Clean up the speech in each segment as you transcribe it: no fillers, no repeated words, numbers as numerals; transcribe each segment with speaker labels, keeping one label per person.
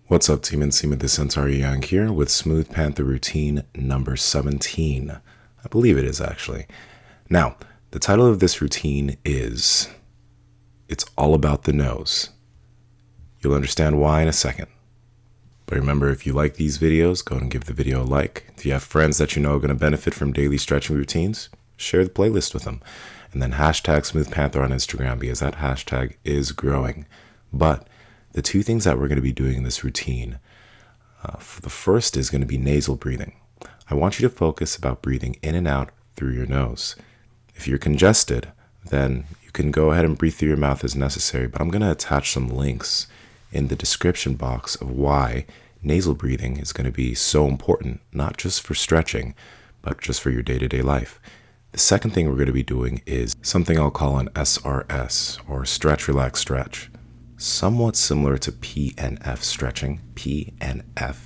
Speaker 1: What's up, Team Nsima? This is Inyang here with SmoothPanther Routine number 17. I believe it is, actually. Now, the title of this routine is It's All About the Nose. You'll understand why in a second. But remember, if you like these videos, go and give the video a like. If you have friends that you know are going to benefit from daily stretching routines, share the playlist with them. And then hashtag SmoothPanther on Instagram, because that hashtag is growing. But the two things that we're going to be doing in this routine, for the first is going to be nasal breathing. I want you to focus about breathing in and out through your nose. If you're congested, then you can go ahead and breathe through your mouth as necessary, but I'm going to attach some links in the description box of why nasal breathing is going to be so important, not just for stretching, but just for your day-to-day life. The second thing we're going to be doing is something I'll call an SRS, or stretch, relax, stretch. Somewhat similar to PNF stretching, PNF.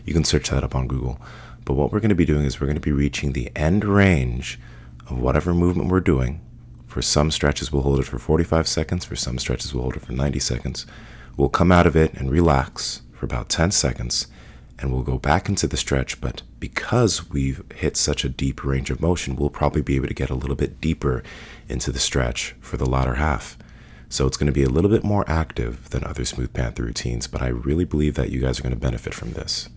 Speaker 1: You can search that up on Google. But what we're going to be doing is we're going to be reaching the end range of whatever movement we're doing. For some stretches, we'll hold it for 45 seconds. For some stretches, we'll hold it for 90 seconds. We'll come out of it and relax for about 10 seconds, and we'll go back into the stretch. But because we've hit such a deep range of motion, we'll probably be able to get a little bit deeper into the stretch for the latter half. So it's going to be a little bit more active than other SmoothPanther routines, but I really believe that you guys are going to benefit from this.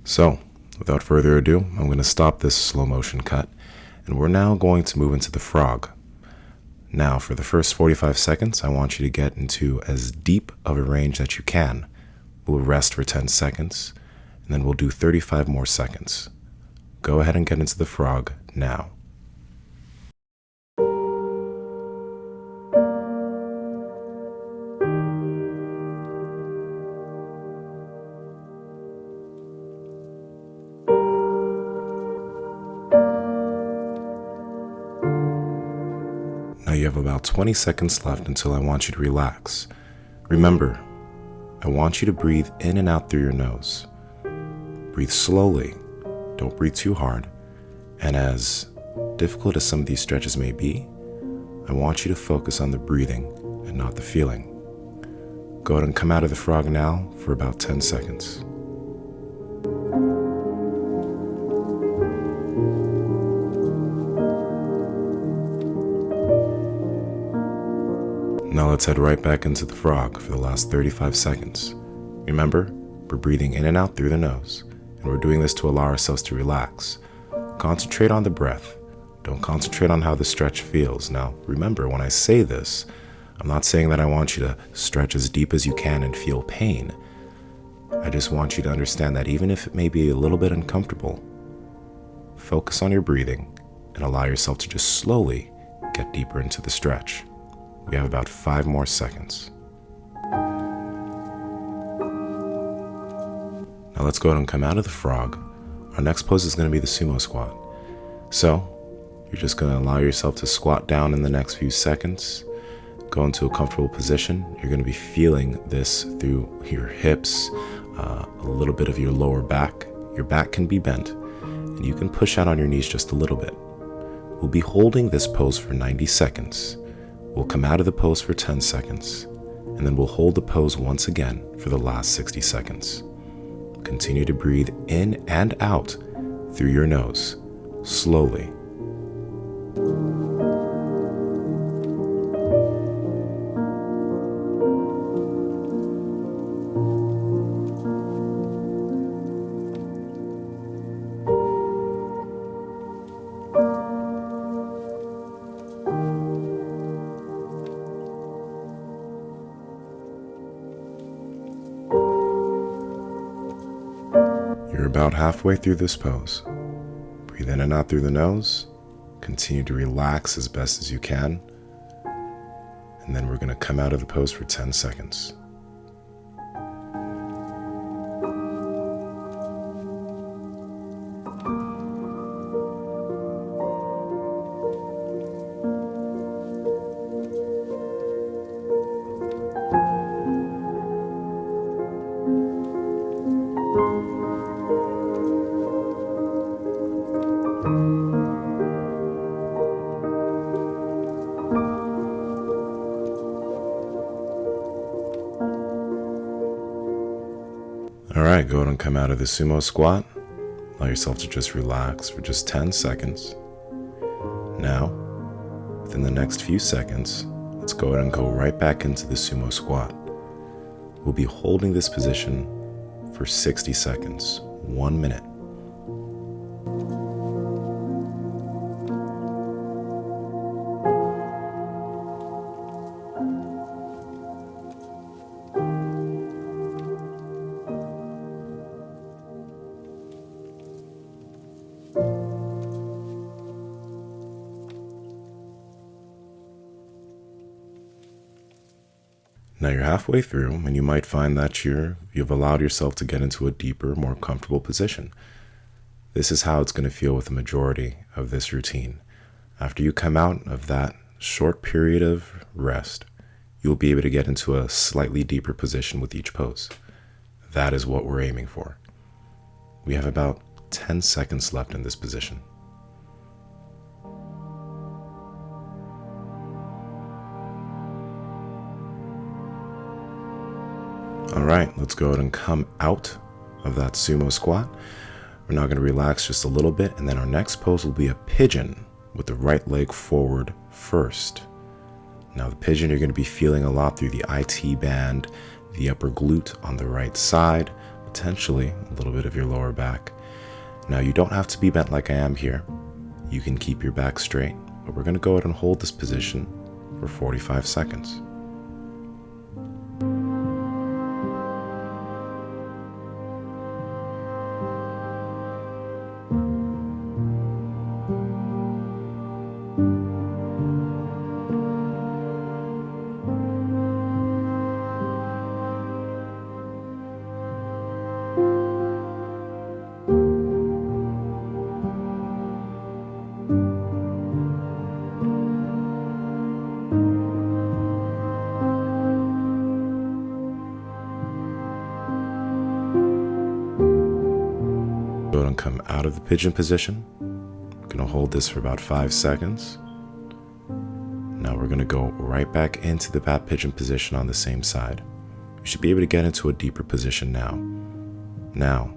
Speaker 1: So, without further ado, I'm going to stop this slow motion cut, and we're now going to move into the frog. Now, for the first 45 seconds, I want you to get into as deep of a range that you can. We'll rest for 10 seconds, and then we'll do 35 more seconds. Go ahead and get into the frog now. You have about 20 seconds left until I want you to relax. Remember, I want you to breathe in and out through your nose. Breathe slowly, don't breathe too hard, and as difficult as some of these stretches may be, I want you to focus on the breathing and not the feeling. Go ahead and come out of the frog now for about 10 seconds. Now let's head right back into the frog for the last 35 seconds. Remember, we're breathing in and out through the nose, and we're doing this to allow ourselves to relax. Concentrate on the breath. Don't concentrate on how the stretch feels. Now, remember, when I say this, I'm not saying that I want you to stretch as deep as you can and feel pain. I just want you to understand that even if it may be a little bit uncomfortable, focus on your breathing and allow yourself to just slowly get deeper into the stretch. We have about 5 more seconds. Now let's go ahead and come out of the frog. Our next pose is going to be the Sumo Squat. So, you're just going to allow yourself to squat down in the next few seconds. Go into a comfortable position. You're going to be feeling this through your hips, a little bit of your lower back. Your back can be bent, and you can push out on your knees just a little bit. We'll be holding this pose for 90 seconds. We'll come out of the pose for 10 seconds, and then we'll hold the pose once again for the last 60 seconds. Continue to breathe in and out through your nose, slowly. You're about halfway through this pose. Breathe in and out through the nose. Continue to relax as best as you can. And then we're going to come out of the pose for 10 seconds. Alright, go ahead and come out of the Sumo Squat. Allow yourself to just relax for just 10 seconds. Now, within the next few seconds, let's go ahead and go right back into the Sumo Squat. We'll be holding this position for 60 seconds, 1 minute. Now you're halfway through, and you might find that you've allowed yourself to get into a deeper, more comfortable position. This is how it's going to feel with the majority of this routine. After you come out of that short period of rest, you'll be able to get into a slightly deeper position with each pose. That is what we're aiming for. We have about 10 seconds left in this position. Alright, let's go ahead and come out of that Sumo Squat. We're now going to relax just a little bit, and then our next pose will be a pigeon with the right leg forward first. Now the pigeon, you're going to be feeling a lot through the IT band, the upper glute on the right side, potentially a little bit of your lower back. Now you don't have to be bent like I am here. You can keep your back straight, but we're going to go ahead and hold this position for 45 seconds. Go ahead and come out of the pigeon position. We're going to hold this for about 5 seconds. Now we're going to go right back into the bat pigeon position on the same side. You should be able to get into a deeper position now. Now,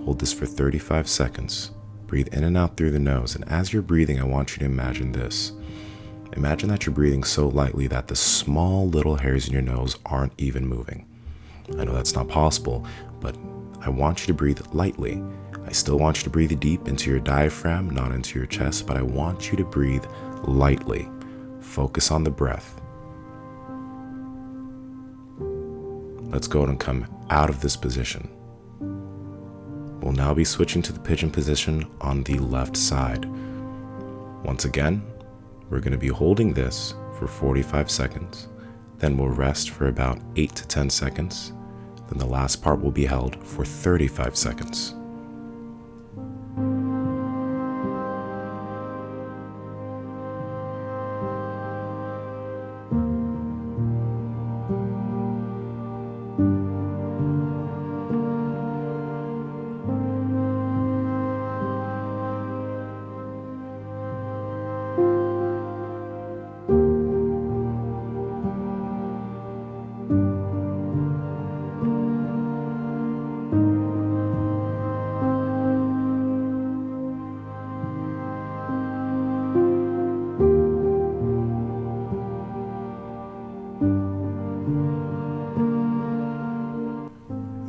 Speaker 1: hold this for 35 seconds. Breathe in and out through the nose, and as you're breathing, I want you to imagine this. Imagine that you're breathing so lightly that the small little hairs in your nose aren't even moving. I know that's not possible, but I want you to breathe lightly. I still want you to breathe deep into your diaphragm, not into your chest, but I want you to breathe lightly. Focus on the breath. Let's go ahead and come out of this position. We'll now be switching to the pigeon position on the left side. Once again, we're going to be holding this for 45 seconds. Then we'll rest for about 8 to 10 seconds. Then the last part will be held for 35 seconds.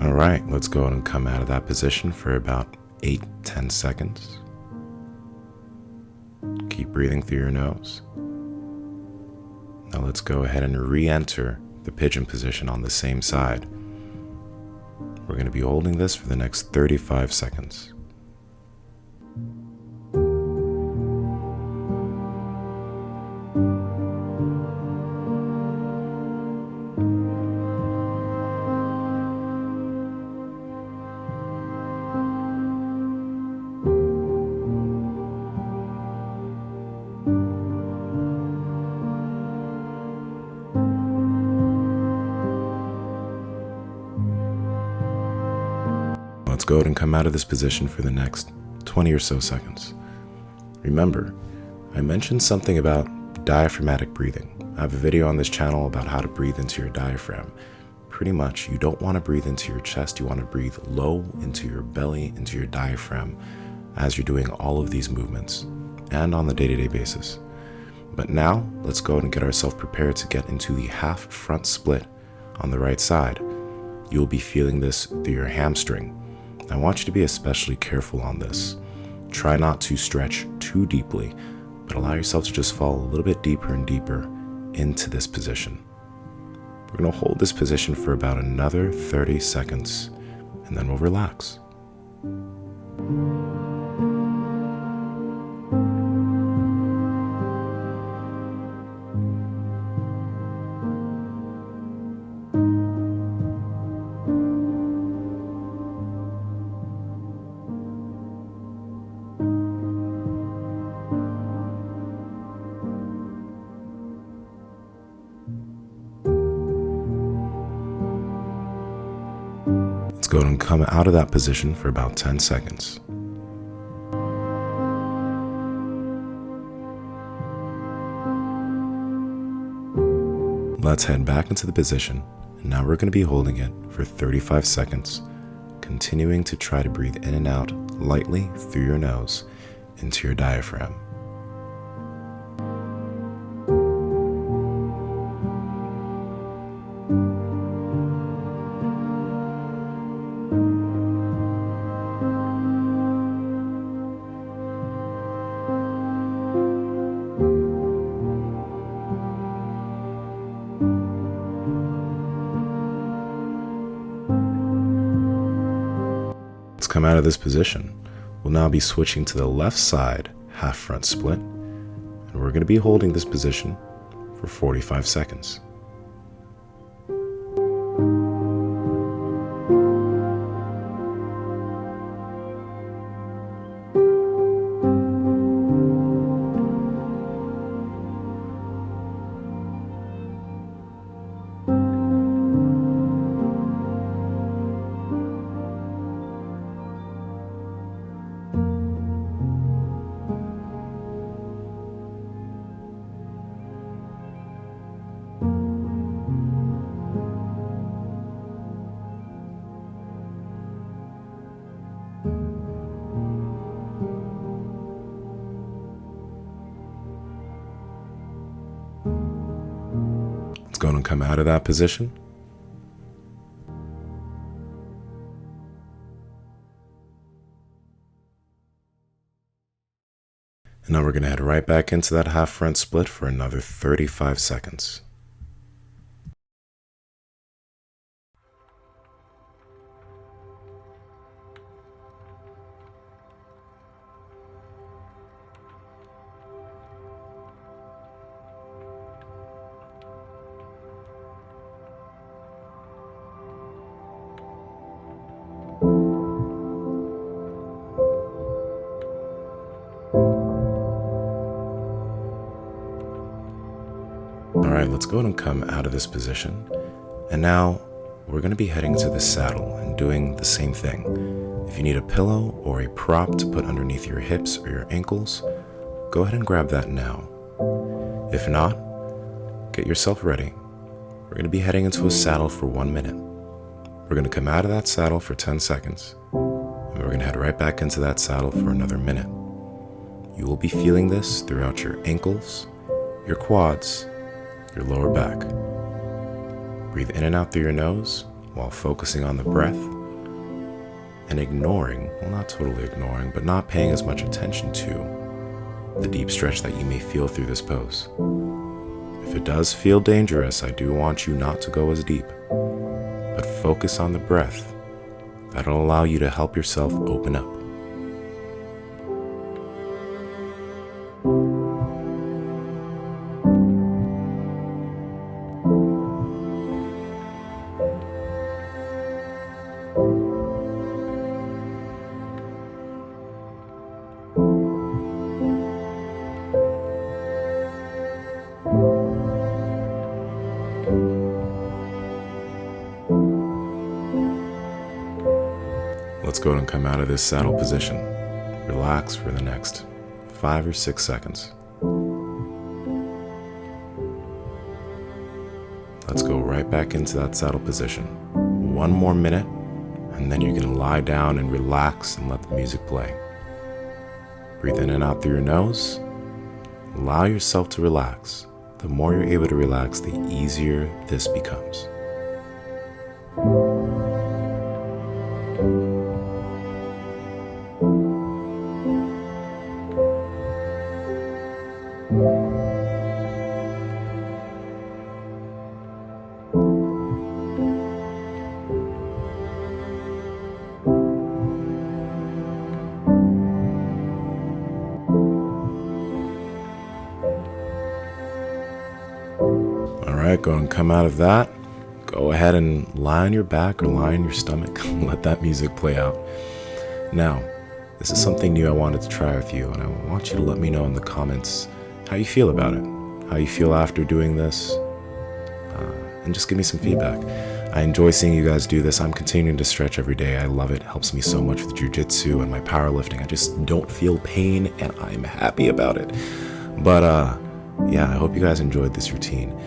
Speaker 1: Alright, let's go ahead and come out of that position for about 8-10 seconds. Keep breathing through your nose. Now let's go ahead and re-enter the pigeon position on the same side. We're going to be holding this for the next 35 seconds. Let's go ahead and come out of this position for the next 20 or so seconds. Remember, I mentioned something about diaphragmatic breathing. I have a video on this channel about how to breathe into your diaphragm. pretty much you don't want to breathe into your chest. You want to breathe low into your belly, into your diaphragm as you're doing all of these movements and on the day-to-day basis. But now let's go and get ourselves prepared to get into the half front split on the right side. You'll be feeling this through your hamstring. I want you to be especially careful on this. Try not to stretch too deeply, but allow yourself to just fall a little bit deeper and deeper into this position. We're going to hold this position for about another 30 seconds, and then we'll relax. Go ahead and come out of that position for about 10 seconds. Let's head back into the position, and now we're going to be holding it for 35 seconds, continuing to try to breathe in and out lightly through your nose into your diaphragm. Come out of this position. We'll now be switching to the left side half front split, and we're going to be holding this position for 45 seconds. Go and come out of that position. And now we're going to head right back into that half front split for another 35 seconds. Alright, let's go ahead and come out of this position. And now we're going to be heading to the saddle and doing the same thing. If you need a pillow or a prop to put underneath your hips or your ankles, go ahead and grab that now. If not, get yourself ready. We're going to be heading into a saddle for 1 minute. We're going to come out of that saddle for 10 seconds. And we're going to head right back into that saddle for another minute. You will be feeling this throughout your ankles, your quads, your lower back. Breathe in and out through your nose while focusing on the breath and ignoring, well, not totally ignoring, but not paying as much attention to the deep stretch that you may feel through this pose. If it does feel dangerous, I do want you not to go as deep, but focus on the breath. That'll allow you to help yourself open up. Let's go ahead and come out of this saddle position. Relax for the next 5 or 6 seconds. Let's go right back into that saddle position. 1 more minute, and then you're going to lie down and relax and let the music play. Breathe in and out through your nose. Allow yourself to relax. The more you're able to relax, the easier this becomes. Alright, go and come out of that. Go ahead and lie on your back or lie on your stomach. Let that music play out. Now, this is something new I wanted to try with you, and I want you to let me know in the comments how you feel about it, how you feel after doing this, and just give me some feedback. I enjoy seeing you guys do this. I'm continuing to stretch every day. I love it. It helps me so much with jiu-jitsu and my powerlifting. I just don't feel pain, and I'm happy about it. But yeah, I hope you guys enjoyed this routine.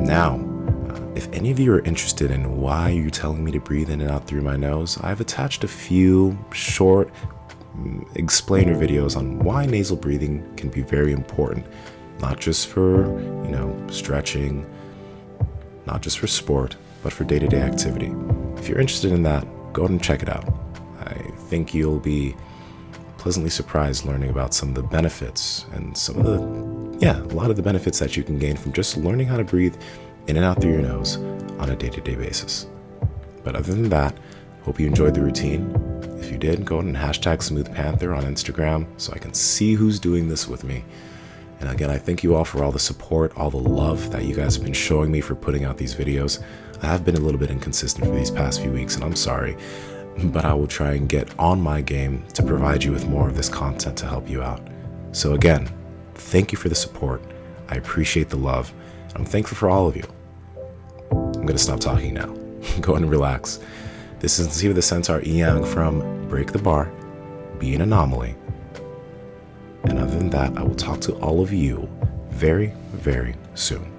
Speaker 1: Now, if any of you are interested in why you're telling me to breathe in and out through my nose, I've attached a few short explainer videos on why nasal breathing can be very important, not just for, stretching, not just for sport, but for day-to-day activity. If you're interested in that, go ahead and check it out. I think you'll be pleasantly surprised learning about some of the benefits and a lot of the benefits that you can gain from just learning how to breathe in and out through your nose on a day-to-day basis. But other than that, hope you enjoyed the routine. If you did, go ahead and hashtag SmoothPanther on Instagram so I can see who's doing this with me. And again, I thank you all for all the support, all the love that you guys have been showing me for putting out these videos. I have been a little bit inconsistent for these past few weeks, and I'm sorry, but I will try and get on my game to provide you with more of this content to help you out. So again, thank you for the support. I appreciate the love. I'm thankful for all of you. I'm going to stop talking now. Go ahead and relax. This is Nsima the Centaur Inyang from Break the Bar, Be an Anomaly. And other than that, I will talk to all of you very, very soon.